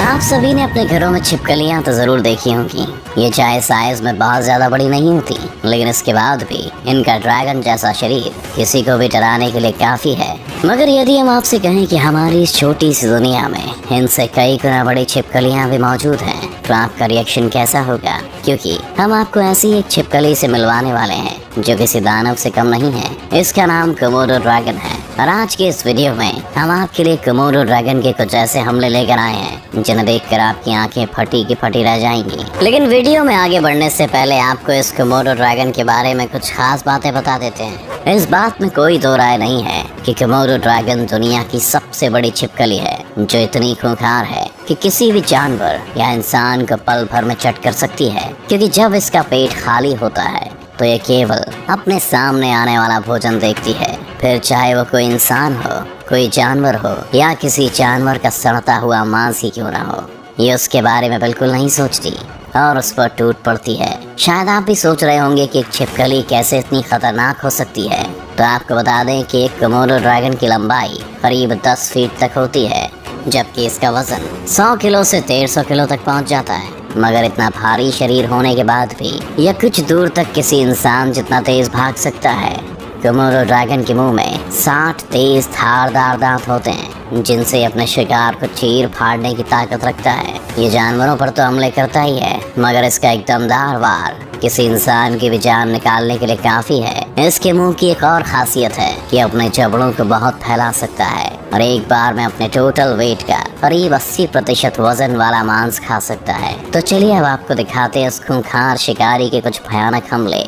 आप सभी ने अपने घरों में छिपकलियां तो जरूर देखी होंगी। ये चाहे साइज में बहुत ज्यादा बड़ी नहीं होती, लेकिन इसके बाद भी इनका ड्रैगन जैसा शरीर किसी को भी डराने के लिए काफी है। मगर यदि हम आपसे कहें कि हमारी इस छोटी सी दुनिया में इनसे कई गुना बड़ी छिपकलियां भी मौजूद हैं, तो आपका रिएक्शन कैसा होगा? क्योंकि हम आपको ऐसी एक छिपकली से मिलवाने वाले हैं जो किसी दानव से कम नहीं है। इसका नाम कोमोडो ड्रैगन है और आज के इस वीडियो में हम आपके लिए कोमोडो ड्रैगन के कुछ ऐसे हमले लेकर आए हैं जिन्हें देखकर आपकी आंखें फटी की फटी रह जाएंगी। लेकिन वीडियो में आगे बढ़ने से पहले आपको इस कोमोडो ड्रैगन के बारे में कुछ खास बातें बता देते हैं। इस बात में कोई दो राय नहीं है कि कोमोडो ड्रैगन दुनिया की सबसे बड़ी छिपकली है जो इतनी खूंखार है कि किसी भी जानवर या इंसान को पल भर में चट कर सकती है। क्योंकि जब इसका पेट खाली होता है तो ये केवल अपने सामने आने वाला भोजन देखती है, फिर चाहे वो कोई इंसान हो, कोई जानवर हो या किसी जानवर का सड़ता हुआ मांस ही क्यों ना हो, ये उसके बारे में बिल्कुल नहीं सोचती और उस पर टूट पड़ती है। शायद आप भी सोच रहे होंगे कि एक छिपकली कैसे इतनी खतरनाक हो सकती है, तो आपको बता दें कि एक कोमोडो ड्रैगन की लंबाई करीब 10 फीट तक होती है, जबकि इसका वजन 100 किलो से 150 किलो तक पहुंच जाता है। मगर इतना भारी शरीर होने के बाद भी यह कुछ दूर तक किसी इंसान जितना तेज भाग सकता है। कोमोडो ड्रैगन के मुंह में 60 तेज धारदार दांत होते हैं जिनसे अपने शिकार को चीर फाड़ने की ताकत रखता है। ये जानवरों पर तो हमले करता ही है, मगर इसका एक दमदार वार किसी इंसान की भी जान निकालने के लिए काफी है। इसके मुंह की एक और खासियत है कि अपने जबड़ों को बहुत फैला सकता है और एक बार में अपने टोटल वेट का करीब 80% वजन वाला मांस खा सकता है। तो चलिए अब आपको दिखाते हैं इस खूंखार शिकारी के कुछ भयानक हमले।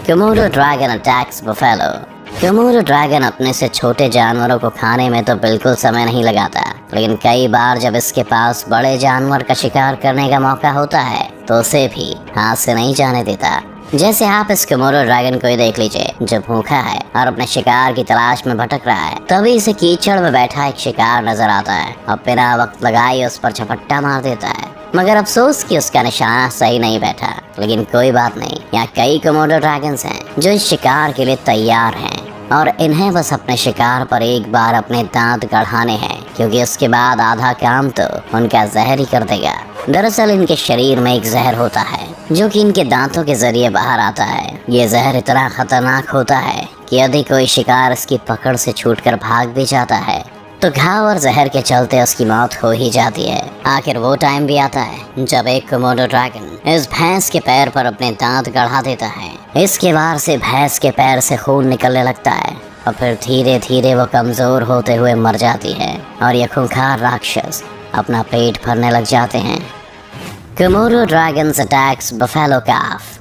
Komodo dragon attacks buffalo. Komodo dragon अपने से छोटे जानवरों को खाने में तो बिल्कुल समय नहीं लगाता, लेकिन कई बार जब इसके पास बड़े जानवर का शिकार करने का मौका होता है तो उसे भी हाथ से नहीं जाने देता। जैसे आप इस कोमोडो ड्रैगन को ही देख लीजिए जो भूखा है और अपने शिकार की तलाश में भटक रहा है। तभी इसे कीचड़ में बैठा एक शिकार नजर आता है और बिना वक्त लगाए उस पर झपट्टा मार देता है। मगर अफसोस कि उसका निशाना सही नहीं बैठा, लेकिन कोई बात नहीं, यहाँ कई कोमोडो ड्रैगन्स हैं जो इस शिकार के लिए तैयार हैं और इन्हें बस अपने शिकार पर एक बार अपने दांत गढ़ाने हैं, क्योंकि उसके बाद आधा काम तो उनका जहर ही कर देगा। दरअसल इनके शरीर में एक जहर होता है जो कि इनके दांतों के जरिए बाहर आता है। ये जहर इतना खतरनाक होता है कि यदि कोई शिकार इसकी पकड़ से छूटकर भाग भी जाता है तो घाव और जहर के चलते उसकी मौत हो ही जाती है। आखिर वो टाइम भी आता है जब एक कोमोडो ड्रैगन इस भैंस के पैर पर अपने दांत गढ़ा देता है। इसके वार से भैंस के पैर से खून निकलने लगता है और फिर धीरे धीरे वो कमजोर होते हुए मर जाती है और ये खूंखार राक्षस अपना पेट भरने लग जाते हैं। कोमोडो ड्रैगन्स अटैक्स बफेलो काफ।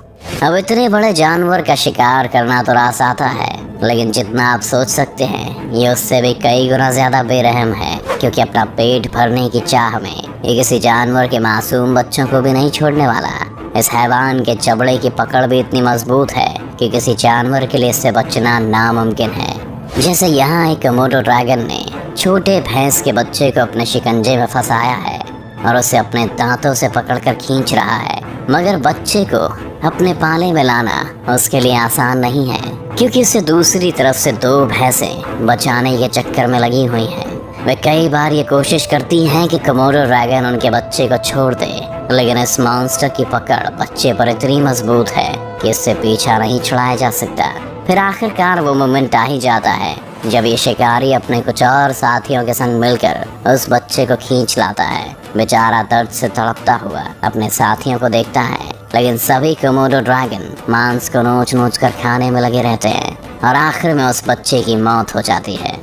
अब इतने बड़े जानवर का शिकार करना तो रास आता है, लेकिन जितना आप सोच सकते हैं ये उससे भी कई गुना ज्यादा बेरहम है, क्योंकि अपना पेट भरने की चाह में ये किसी जानवर के मासूम बच्चों को भी नहीं छोड़ने वाला। इस हैवान के चमड़े की पकड़ भी इतनी मजबूत है कि किसी जानवर के लिए इससे बचना नामुमकिन है। जैसे यहाँ एक कोमोडो ड्रैगन ने छोटे भैंस के बच्चे को अपने शिकंजे में फंसाया है और उसे अपने दांतों से पकड़कर खींच रहा है, मगर बच्चे को अपने पाले में लाना उसके लिए आसान नहीं है, क्योंकि उसे दूसरी तरफ से 2 भैंसें बचाने के चक्कर में लगी हुई हैं। वे कई बार ये कोशिश करती हैं कि कोमोडो ड्रैगन उनके बच्चे को छोड़ दे, लेकिन इस मॉन्स्टर की पकड़ बच्चे पर इतनी मजबूत है कि इससे पीछा नहीं छुड़ाया जा सकता। फिर आखिरकार वो मोमेंट आ ही जाता है जब ये शिकारी अपने कुछ और साथियों के संग मिलकर उस बच्चे को खींच लाता है। बेचारा दर्द से तड़पता हुआ अपने साथियों को देखता है, लेकिन सभी कोमोडो ड्रैगन मांस को नोच नोच कर खाने में लगे रहते हैं और आखिर में उस बच्चे की मौत हो जाती है।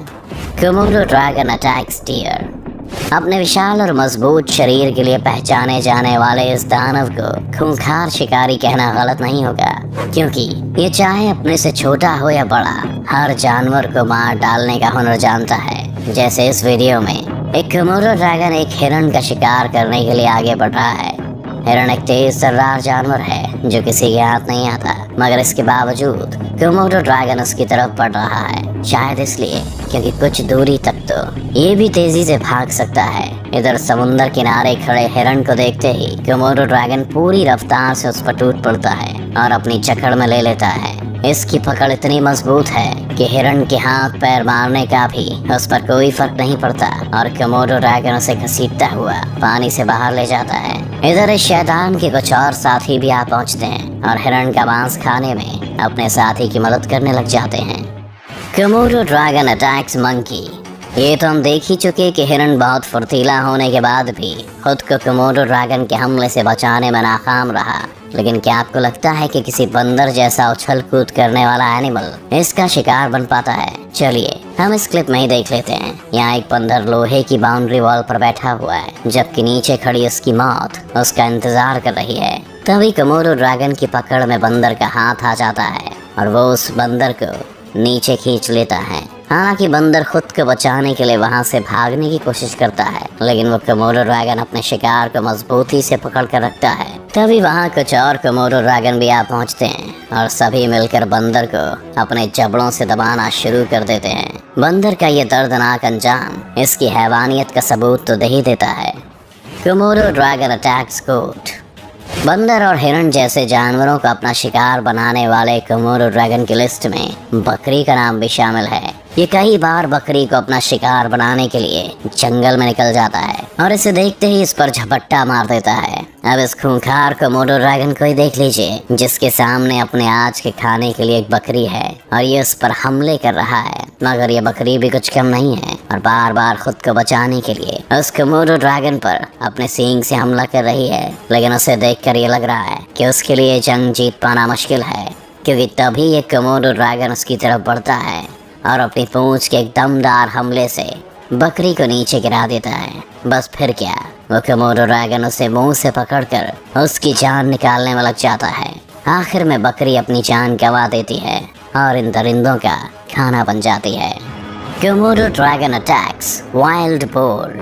Komodo dragon attacks deer. अपने विशाल और मजबूत शरीर के लिए पहचाने जाने वाले इस दानव को खूंखार शिकारी कहना गलत नहीं होगा, क्योंकि ये चाहे अपने से छोटा हो या बड़ा, हर जानवर को मार डालने का हुनर जानता है। जैसे इस वीडियो में एक कोमोडो ड्रैगन एक हिरण का शिकार करने के लिए आगे बढ़ रहा है। हिरण एक तेज तर्रार जानवर है जो किसी के हाथ नहीं आता, मगर इसके बावजूद कोमोडो ड्रैगन उसकी तरफ बढ़ रहा है, शायद इसलिए क्योंकि कुछ दूरी तक तो ये भी तेजी से भाग सकता है। इधर समुद्र किनारे खड़े हिरण को देखते ही कोमोडो ड्रैगन पूरी रफ्तार से उस पर टूट पड़ता है और अपनी जकड़ में ले लेता है। इसकी पकड़ इतनी मजबूत है कि हिरण के हाथ पैर मारने का भी उस पर कोई फर्क नहीं पड़ता और कोमोडो ड्रैगन उसे घसीटता हुआ पानी से बाहर ले जाता है। इधर इस शैतान के कुछ और साथी भी आ पहुंचते हैं और हिरण का मांस खाने में अपने साथी की मदद करने लग जाते हैं। Komodo dragon attacks monkey. ये तो हम देख ही चुके कि हिरण बहुत फुर्तीला होने के बाद भी खुद को कोमोडो ड्रैगन के हमले से बचाने में नाकाम रहा। लेकिन क्या आपको लगता है कि किसी बंदर जैसा उछल कूद करने वाला एनिमल इसका शिकार बन पाता है? चलिए हम इस क्लिप में ही देख लेते हैं। यहाँ एक बंदर लोहे की बाउंड्री वॉल पर बैठा हुआ है, जबकि नीचे खड़ी उसकी मौत उसका इंतजार कर रही है। तभी कोमोडो ड्रैगन की पकड़ में बंदर का हाथ आ जाता है और वो उस बंदर को नीचे खींच लेता है। हालांकि बंदर खुद को बचाने के लिए वहां से भागने की कोशिश करता है, लेकिन वो कोमोडो ड्रैगन अपने शिकार को मजबूती से पकड़ कर रखता है। तभी वहां कुछ और कोमोडो ड्रैगन भी आ पहुंचते हैं और सभी मिलकर बंदर को अपने जबड़ों से दबाना शुरू कर देते हैं। बंदर का ये दर्दनाक अंजाम इसकी हैवानियत का सबूत तो दे ही देता है। कोमोडो ड्रैगन अटैक्स गोट। बंदर और हिरण जैसे जानवरों को अपना शिकार बनाने वाले कोमोडो ड्रैगन की लिस्ट में बकरी का नाम भी शामिल है। ये कई बार बकरी को अपना शिकार बनाने के लिए जंगल में निकल जाता है और इसे देखते ही इस पर झपट्टा मार देता है। अब इस खूंखार कोमोडो ड्रैगन को ही देख लीजिए, जिसके सामने अपने आज के खाने के लिए एक बकरी है और ये उस पर हमले कर रहा है। मगर ये बकरी भी कुछ कम नहीं है और बार बार खुद को बचाने के लिए उस कोमोडो ड्रैगन पर अपने सींग से हमला कर रही है। लेकिन उसे देखकर ये लग रहा है कि उसके लिए जंग जीत पाना मुश्किल है, क्योंकि तभी ये कोमोडो ड्रैगन उसकी तरफ बढ़ता है और अपनी पूंछ के एक दमदार हमले से बकरी को नीचे गिरा देता है। बस फिर क्या, वो कोमोडो ड्रैगन उसे मुंह से पकड़कर उसकी जान निकालने में लग जाता है। आखिर में बकरी अपनी जान गंवा देती है और इन दरिंदों का खाना बन जाती है। Komodo dragon attacks wild boar.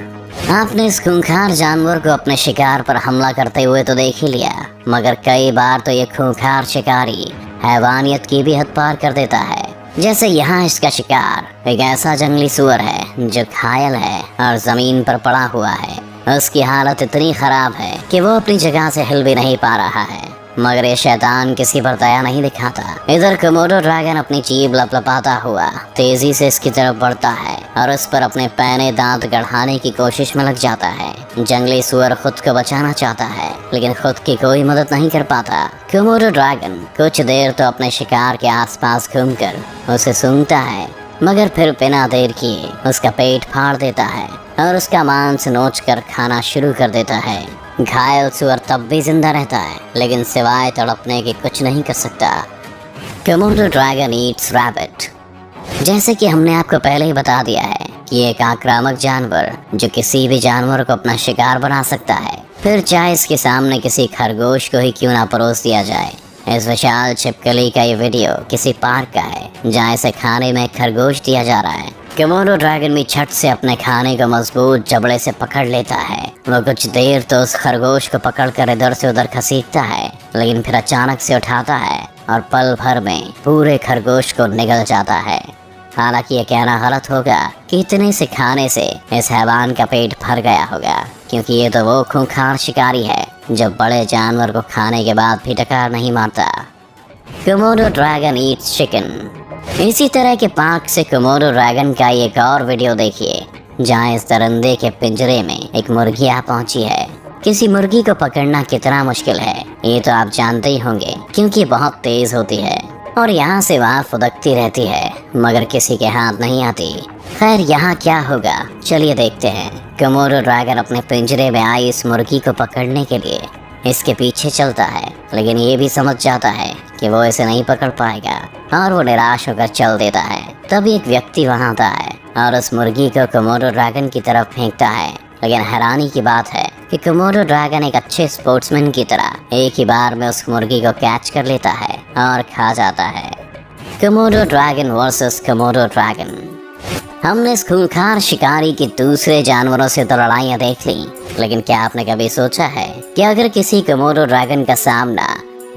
आपने इस खूंखार जानवर को अपने शिकार पर हमला करते हुए तो देख ही लिया, मगर कई बार तो ये खूंखार शिकारी हैवानियत की भी हद पार कर देता है। जैसे यहाँ इसका शिकार एक ऐसा जंगली सुअर है जो घायल है और जमीन पर पड़ा हुआ है। उसकी हालत इतनी खराब है कि वो अपनी जगह से हिल भी नहीं पा रहा है, मगर ये शैतान किसी पर दया नहीं दिखाता। इधर कोमोडो ड्रैगन अपनी जीभ लपलपाता हुआ तेजी से इसकी तरफ बढ़ता है और उस पर अपने पैने दांत गढ़ाने की कोशिश में लग जाता है। जंगली सुअर खुद को बचाना चाहता है, लेकिन खुद की कोई मदद नहीं कर पाता। कोमोडो ड्रैगन कुछ देर तो अपने शिकार के आसपास घूमकर उसे सूंघता है, मगर फिर बिना देर किए उसका पेट फाड़ देता है और उसका मांस नोच कर खाना शुरू कर देता है। घायल सुअर तब भी जिंदा रहता है, लेकिन सिवाय तड़पने के कुछ नहीं कर सकता। Komodo dragon Yeats rabbit. जैसे कि हमने आपको पहले ही बता दिया है कि ये एक आक्रामक जानवर जो किसी भी जानवर को अपना शिकार बना सकता है, फिर चाहे इसके सामने किसी खरगोश को ही क्यों ना परोस दिया जाए। इस विशाल छिपकली का ये वीडियो किसी पार्क का है, जहाँ इसे खाने में खरगोश दिया जा रहा है। कोमोडो ड्रैगन भी छट से अपने खाने को मजबूत जबड़े से पकड़ लेता है। वो कुछ देर तो उस खरगोश को पकड़कर इधर से उधर खसीटता है, लेकिन फिर अचानक से उठाता है और पल भर में पूरे खरगोश को निगल जाता है। हालांकि ये कहना गलत होगा कि इतने से खाने से इस हैवान का पेट भर गया होगा, क्योंकि ये तो वो खूंखार शिकारी है जो बड़े जानवर को खाने के बाद भी टकार नहीं मारता। Komodo dragon Yeats chicken. इसी तरह के पार्क से कोमोडो ड्रैगन का एक और वीडियो देखिए, जहाँ इस दरिंदे के पिंजरे में एक मुर्गी आ पहुंची है। किसी मुर्गी को पकड़ना कितना मुश्किल है ये तो आप जानते ही होंगे, क्योंकि बहुत तेज होती है और यहाँ से वहाँ फुदकती रहती है, मगर किसी के हाथ नहीं आती। खैर यहाँ क्या होगा, चलिए देखते हैं। कोमोडो ड्रैगन अपने पिंजरे में आई इस मुर्गी को पकड़ने के लिए इसके पीछे चलता है, लेकिन ये भी समझ जाता है कि वो इसे नहीं पकड़ पाएगा और वो निराश होकर चल देता है। तभी एक व्यक्ति वहाँ आता है और उस मुर्गी को कोमोडो ड्रैगन की तरफ फेंकता है। लेकिन हैरानी की बात है कि कोमोडो ड्रैगन एक अच्छे स्पोर्ट्समैन की तरह एक ही बार में उस मुर्गी को कैच कर लेता है और खा जाता है। Komodo dragon versus Komodo dragon. हमने इस खूंखार शिकारी की दूसरे जानवरों से तो लड़ाइयाँ देख ली, लेकिन क्या आपने कभी सोचा है कि अगर किसी कोमोडो ड्रैगन का सामना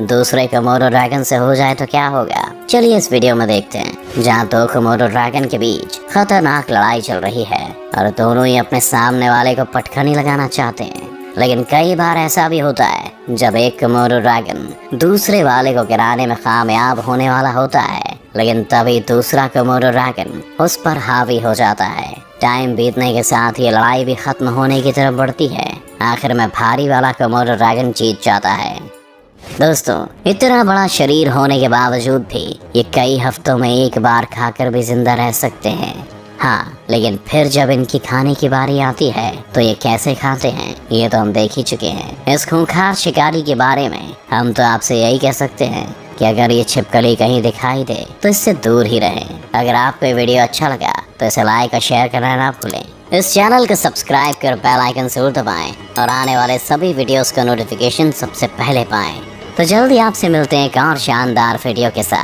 दूसरे कोमोडो ड्रैगन से हो जाए तो क्या होगा? चलिए इस वीडियो में देखते हैं, जहाँ दो कोमोडो ड्रैगन के बीच खतरनाक लड़ाई चल रही है और दोनों ही अपने सामने वाले को पटखनी लगाना चाहते हैं। लेकिन कई बार ऐसा भी होता है जब एक कोमोडो ड्रैगन दूसरे वाले को गिराने में कामयाब होने वाला होता है, लेकिन तभी दूसरा कोमोडो ड्रैगन उस पर हावी हो जाता है। टाइम बीतने के साथ ये लड़ाई भी खत्म होने की तरफ बढ़ती है। आखिर में भारी वाला कोमोडो ड्रैगन जीत जाता है। दोस्तों, इतना बड़ा शरीर होने के बावजूद भी ये कई हफ्तों में एक बार खाकर भी जिंदा रह सकते हैं। हाँ, लेकिन फिर जब इनकी खाने की बारी आती है तो ये कैसे खाते हैं ये तो हम देख ही चुके हैं। इस खूंखार शिकारी के बारे में हम तो आपसे यही कह सकते हैं कि अगर ये छिपकली कहीं दिखाई दे तो इससे दूर ही रहें। अगर आपको ये वीडियो अच्छा लगा तो इसे लाइक और शेयर करना ना भूलें। इस चैनल को सब्सक्राइब कर बेल आइकन जरूर दबाएं और आने वाले सभी वीडियोस का नोटिफिकेशन सबसे पहले पाएं। तो जल्दी आपसे मिलते हैं एक और शानदार वीडियो के साथ।